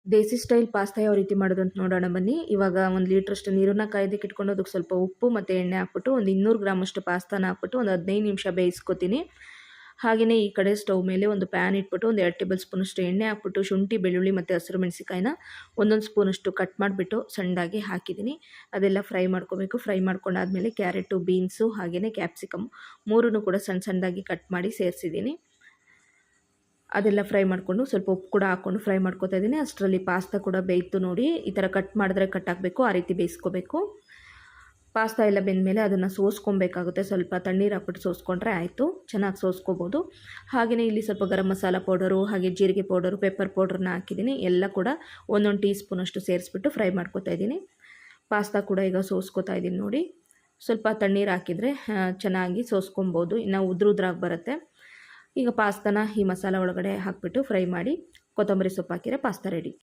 ದೇಸಿ style pasta ಯಾವ ರೀತಿ ಮಾಡೋದು ಅಂತ ನೋಡೋಣ ಬನ್ನಿ. ಇವಾಗ 1 ಲೀಟ್ರಷ್ಟು ನೀರನ್ನು ಕಾಯ್ದಕ್ಕೆ ಇಟ್ಕೊಂಡು ಅದಕ್ಕೆ ಸ್ವಲ್ಪ ಉಪ್ಪು ಮತ್ತು ಎಣ್ಣೆ ಹಾಕ್ಬಿಟ್ಟು ಒಂದು 200 ಗ್ರಾಮಷ್ಟು ಪಾಸ್ತಾನ ಹಾಕ್ಬಿಟ್ಟು ಒಂದು 15 ನಿಮಿಷ ಬೇಯಿಸ್ಕೊತೀನಿ. ಹಾಗೆಯೇ ಈ ಕಡೆ ಸ್ಟವ್ ಮೇಲೆ ಒಂದು ಪ್ಯಾನ್ ಇಟ್ಬಿಟ್ಟು ಒಂದು 2 ಟೇಬಲ್ ಸ್ಪೂನಷ್ಟು ಎಣ್ಣೆ ಹಾಕ್ಬಿಟ್ಟು ಶುಂಠಿ, ಬೆಳ್ಳುಳ್ಳಿ ಮತ್ತು ಹಸಿರು ಮೆಣಸಿಕಾಯಿನ ಒಂದೊಂದು ಸ್ಪೂನಷ್ಟು ಕಟ್ ಮಾಡಿಬಿಟ್ಟು ಸಣ್ಣದಾಗಿ ಹಾಕಿದ್ದೀನಿ. ಅದೆಲ್ಲ ಫ್ರೈ ಮಾಡ್ಕೋಬೇಕು. ಫ್ರೈ ಮಾಡ್ಕೊಂಡಾದ್ಮೇಲೆ ಕ್ಯಾರೆಟು, ಬೀನ್ಸು ಹಾಗೆಯೇ ಕ್ಯಾಪ್ಸಿಕಮ್ 3 ಕೂಡ ಸಣ್ಣ ಸಣ್ಣದಾಗಿ ಕಟ್ ಮಾಡಿ ಸೇರಿಸಿದ್ದೀನಿ. ಅದೆಲ್ಲ ಫ್ರೈ ಮಾಡಿಕೊಂಡು ಸ್ವಲ್ಪ ಉಪ್ಪು ಕೂಡ ಹಾಕ್ಕೊಂಡು ಫ್ರೈ ಮಾಡ್ಕೊತಾ ಇದ್ದೀನಿ. ಅಷ್ಟರಲ್ಲಿ ಪಾಸ್ತಾ ಕೂಡ ಬೇಯಿತು ನೋಡಿ. ಈ ಥರ ಕಟ್ ಮಾಡಿದ್ರೆ ಕಟ್ ಆಗಬೇಕು, ಆ ರೀತಿ ಬೇಯಿಸ್ಕೋಬೇಕು. ಪಾಸ್ತಾ ಎಲ್ಲ ಬೆಂದಮೇಲೆ ಅದನ್ನು ಸೋಸ್ಕೊಬೇಕಾಗುತ್ತೆ. ಸ್ವಲ್ಪ ತಣ್ಣೀರು ಹಾಕ್ಬಿಟ್ಟು ಸೋಸ್ಕೊಂಡ್ರೆ ಆಯಿತು, ಚೆನ್ನಾಗಿ ಸೋಸ್ಕೋಬೋದು. ಹಾಗೆಯೇ ಇಲ್ಲಿ ಸ್ವಲ್ಪ ಗರಂ ಮಸಾಲ ಪೌಡರು, ಹಾಗೆ ಜೀರಿಗೆ ಪೌಡರು, ಪೆಪ್ಪರ್ ಪೌಡ್ರನ್ನ ಹಾಕಿದ್ದೀನಿ. ಎಲ್ಲ ಕೂಡ ಒಂದೊಂದು ಟೀ ಸ್ಪೂನಷ್ಟು ಸೇರಿಸ್ಬಿಟ್ಟು ಫ್ರೈ ಮಾಡ್ಕೊತಾ ಇದ್ದೀನಿ. ಪಾಸ್ತಾ ಕೂಡ ಈಗ ಸೋಸ್ಕೋತಾ ಇದ್ದೀನಿ ನೋಡಿ. ಸ್ವಲ್ಪ ತಣ್ಣೀರು ಹಾಕಿದರೆ ಚೆನ್ನಾಗಿ ಸೋಸ್ಕೊಬೋದು, ಇನ್ನು ಉದ್ರಾಗಿ ಬರುತ್ತೆ. ಈಗ ಪಾಸ್ತಾನ ಈ ಮಸಾಲ ಒಳಗಡೆ ಹಾಕಿಬಿಟ್ಟು ಫ್ರೈ ಮಾಡಿ ಕೊತ್ತಂಬರಿ ಸೊಪ್ಪು ಹಾಕಿದರೆ ಪಾಸ್ತಾ ರೆಡಿ.